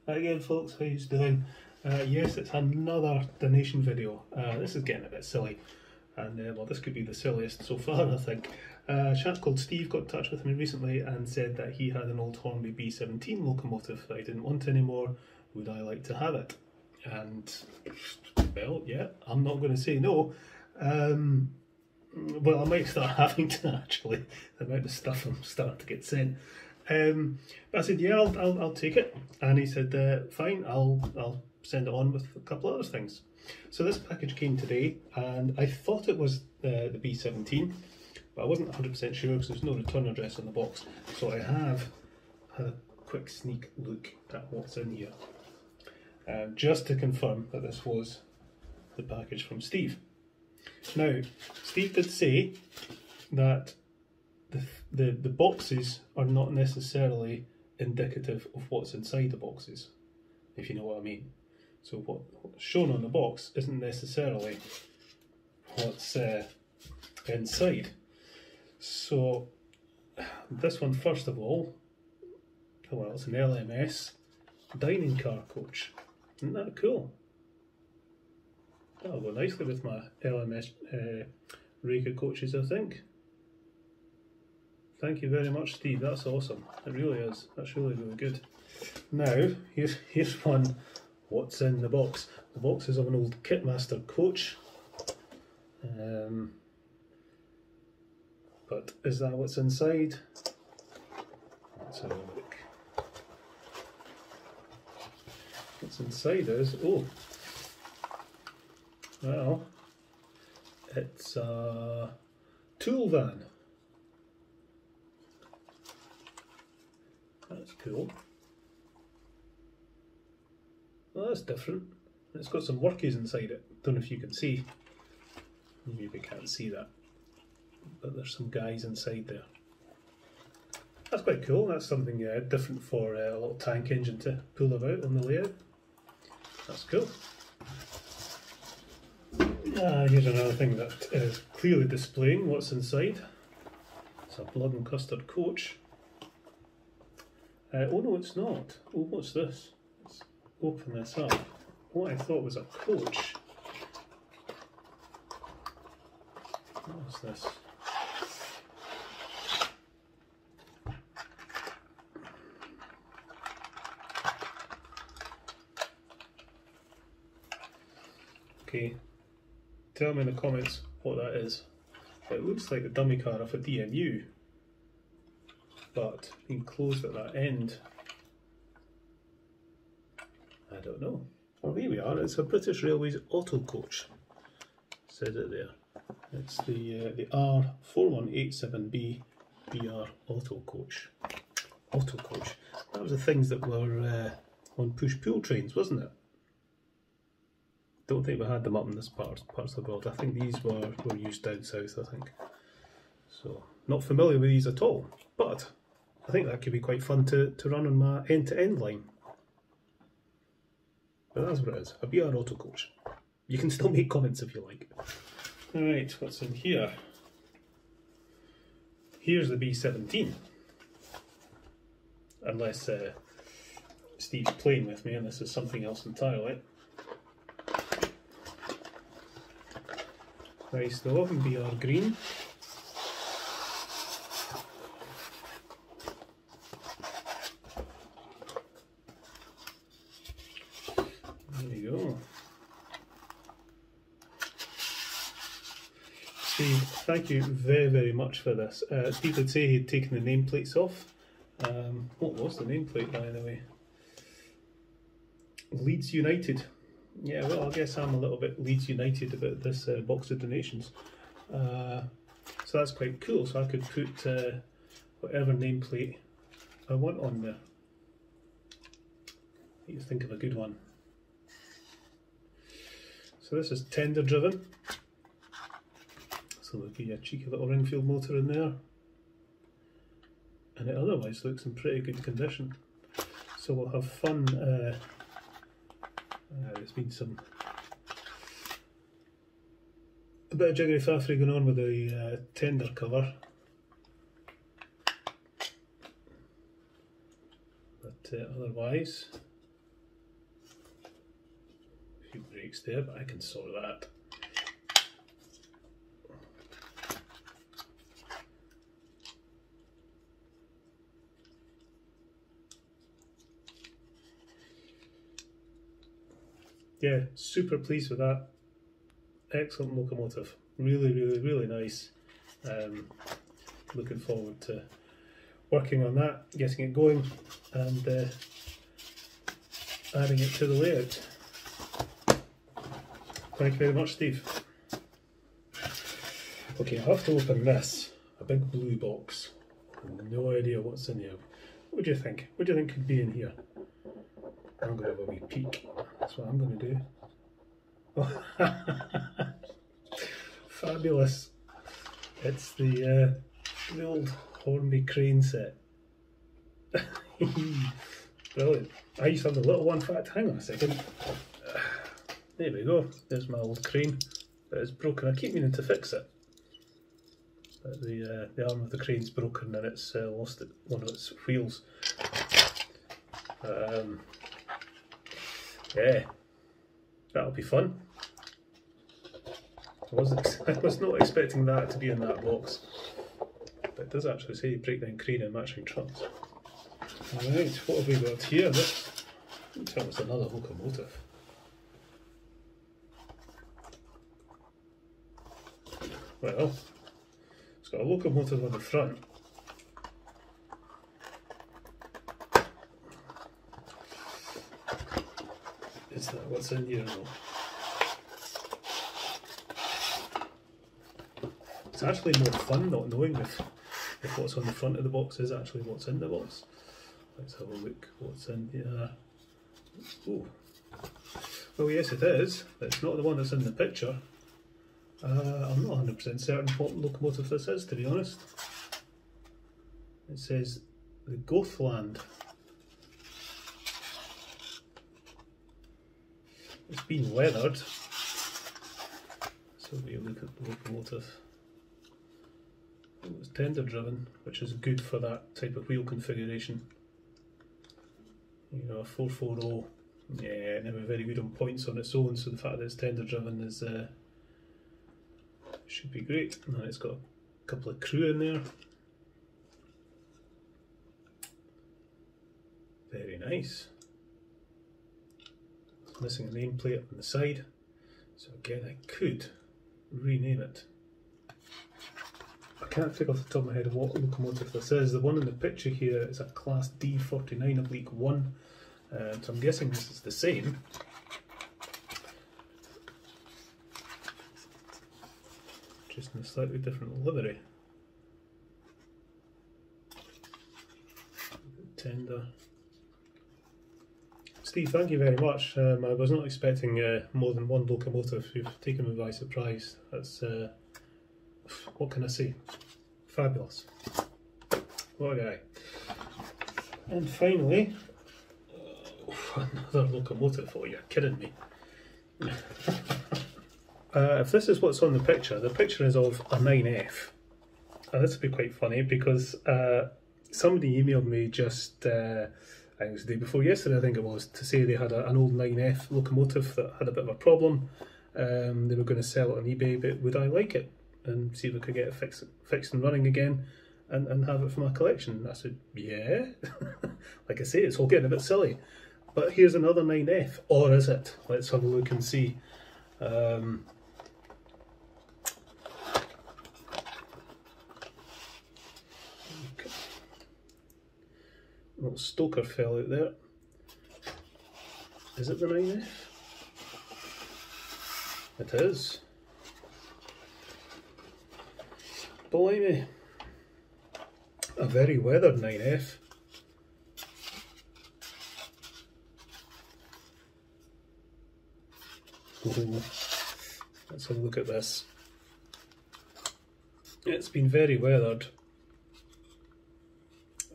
Hi again folks, how you doing? Yes, it's another donation video. This is getting a bit silly, and well, this could be the silliest so far, I think. A chap called Steve got in touch with me recently and said that he had an old Hornby B17 locomotive that he didn't want anymore. Would I like to have it? And, well, yeah, I'm not going to say no. Well, I might start having to, actually. The amount of stuff I'm starting to get sent. But I said, yeah, I'll take it. And he said, fine, I'll send it on with a couple other things. So this package came today, and I thought it was the B17, but I wasn't 100% sure because there's no return address on the box. So I have had a quick sneak look at what's in here, just to confirm that this was the package from Steve. Now, Steve did say that the boxes are not necessarily indicative of what's inside the boxes, if you know what I mean. So what's shown on the box isn't necessarily what's inside. So this one, first of all, well, it's an LMS dining car coach. Isn't that cool? That'll go nicely with my LMS Reka coaches, I think. Thank you very much, Steve. That's awesome. It really is. That's really, really good. Now, here's one. What's in the box? The box is of an old Kitmaster coach. But is that what's inside? Let's have a look. What's inside is, oh, well, it's a tool van. That's cool. Well, that's different. It's got some workies inside it. Don't know if you can see. Maybe you can't see that. But there's some guys inside there. That's quite cool. That's something different for a little tank engine to pull about on the layout. That's cool. Here's another thing that is clearly displaying what's inside. It's a blood and custard coach. Oh no, it's not. Oh, what's this? Let's open this up. What I thought was a coach. What is this? Okay, tell me in the comments what that is. It looks like the dummy car of a DMU, but enclosed at that end. I don't know. Well, here we are. It's a British Railways auto coach. Says it there. It's the R060B BR auto coach. Auto coach. That was the things that were on push-pull trains, wasn't it? Don't think we had them up in this parts of the world. I think these were used down south, I think. So, not familiar with these at all, but I think that could be quite fun to run on my end-to-end line. But that's what it is, a BR auto coach. You can still make comments if you like. Alright, what's in here? Here's the B17. Unless Steve's playing with me and this is something else entirely. Nice though, in BR green. There you go. Steve, thank you very, very much for this. Steve did say he'd taken the nameplates off. What was the nameplate, by the way? Leeds United. Yeah, well, I guess I'm a little bit Leeds United about this box of donations. So that's quite cool. So I could put whatever nameplate I want on there. I need to think of a good one. So this is tender driven. So there'll be a cheeky little Ringfield motor in there. And it otherwise looks in pretty good condition. So we'll have fun. There's been a bit of jiggery faffery going on with the tender cover, but otherwise A few breaks there, but I can sort that. Yeah, super pleased with that. Excellent locomotive. Really, really, really nice. Looking forward to working on that, getting it going, and adding it to the layout. Thank you very much, Steve. Okay, I have to open this. A big blue box. No idea what's in here. What do you think? What do you think could be in here? I'm going to have a wee peek. That's what I'm going to do. Fabulous. It's the old Hornby crane set. Brilliant. I used to have the little one. In fact, hang on a second. There we go. There's my old crane. But it's broken. I keep meaning to fix it. But the arm of the crane's broken and it's lost one of its wheels. Yeah, that'll be fun. I was not expecting that to be in that box, but it does actually say breakdown crane and matching trucks. Alright, what have we got here? This tell us another locomotive. Well, it's got a locomotive on the front. Is that what's in here though? It's actually more fun not knowing if what's on the front of the box is actually what's in the box. Let's have a look what's in here. Ooh. Well, yes it is, but it's not the one that's in the picture. I'm not 100% certain what locomotive this is, to be honest. It says the Gothland. It's been weathered. So we look at the locomotive. It was tender driven, which is good for that type of wheel configuration. You know, a 440, yeah, never very good on points on its own, so the fact that it's tender driven is should be great. And it's got a couple of crew in there. Very nice. Missing a nameplate on the side, so again I could rename it. I can't think off the top of my head what locomotive this is. The one in the picture here is a class D49 oblique 1, so I'm guessing this is the same. Just in a slightly different livery. Tender. Steve, thank you very much. I was not expecting more than one locomotive. You've taken me by surprise. That's what can I say? Fabulous. What a guy. And finally, another locomotive. Oh, you're kidding me. If this is what's on the picture is of a 9F. And this would be quite funny because somebody emailed me just, I think it was the day before yesterday, I think it was, to say they had an old 9F locomotive that had a bit of a problem. They were going to sell it on eBay, but would I like it? And see if I could get it fixed and running again and have it for my collection. And I said, yeah. Like I say, it's all getting a bit silly. But here's another 9F, or is it? Let's have a look and see. Little stoker fell out there. Is it the 9F? It is. Blimey. A very weathered 9F. Ooh. Let's have a look at this. It's been very weathered.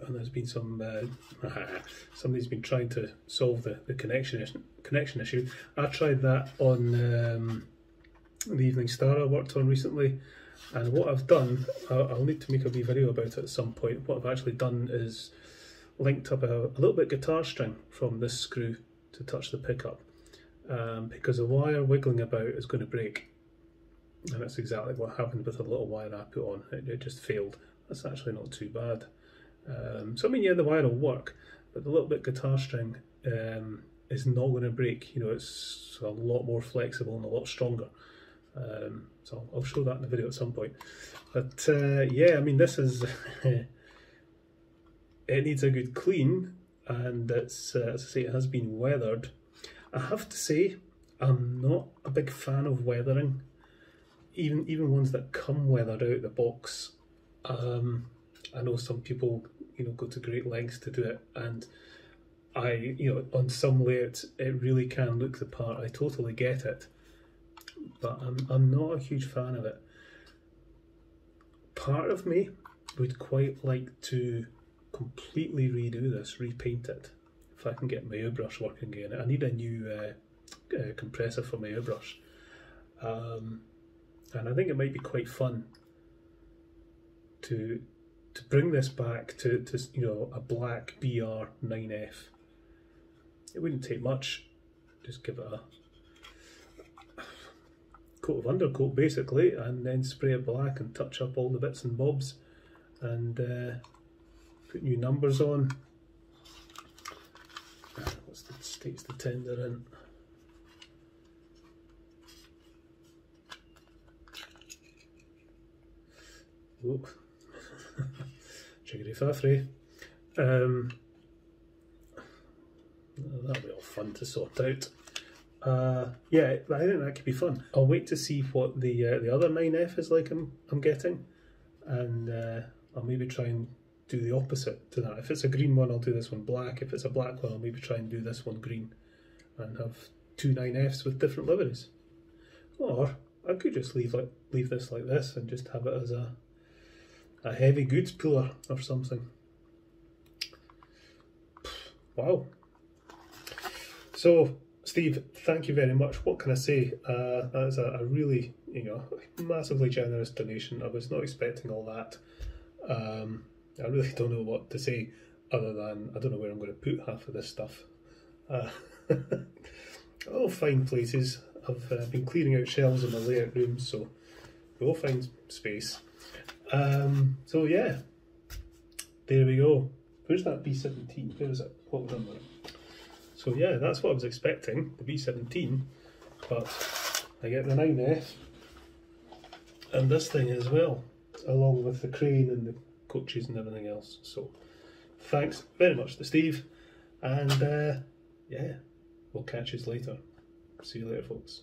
And there's been some somebody's been trying to solve the connection issue. I tried that on the Evening Star I worked on recently, and what I've done, I'll need to make a wee video about it at some point. What I've actually done is linked up a little bit guitar string from this screw to touch the pickup, because the wire wiggling about is going to break. And that's exactly what happened with the little wire I put on. It just failed. That's actually not too bad. So I mean, yeah, the wire will work, but the little bit guitar string is not going to break. You know, it's a lot more flexible and a lot stronger. So I'll show that in the video at some point. But yeah, I mean, this is it needs a good clean, and it's as I say, it has been weathered. I have to say, I'm not a big fan of weathering. Even ones that come weathered out the box. I know some people, you know, go to great lengths to do it, and you know, on some layouts it really can look the part. I totally get it, but I'm not a huge fan of it. Part of me would quite like to completely redo this, repaint it, if I can get my airbrush working again. I need a new compressor for my airbrush. And I think it might be quite fun to bring this back to you know, a black BR9F. It wouldn't take much. Just give it a coat of undercoat basically, and then spray it black and touch up all the bits and bobs, and put new numbers on. What's the state's the tender in? Oh, chickadee faffrey. That'll be all fun to sort out. Yeah, I think that could be fun. I'll wait to see what the other 9F is like I'm getting, and I'll maybe try and do the opposite to that. If it's a green one, I'll do this one black. If it's a black one, I'll maybe try and do this one green, and have two 9Fs with different liveries. Or I could just leave this like this and just have it as a heavy goods puller or something. Wow. So, Steve, thank you very much. What can I say? That is a really, you know, massively generous donation. I was not expecting all that. I really don't know what to say other than I don't know where I'm going to put half of this stuff. I'll find places. I've been clearing out shelves in my layout room, so we'll find space. So yeah, there we go. Where's that B17? Where is it? What number? So yeah, that's what I was expecting, the B17, but I get the 9F and this thing as well, along with the crane and the coaches and everything else. So thanks very much to Steve, and yeah, we'll catch you later. See you later, folks.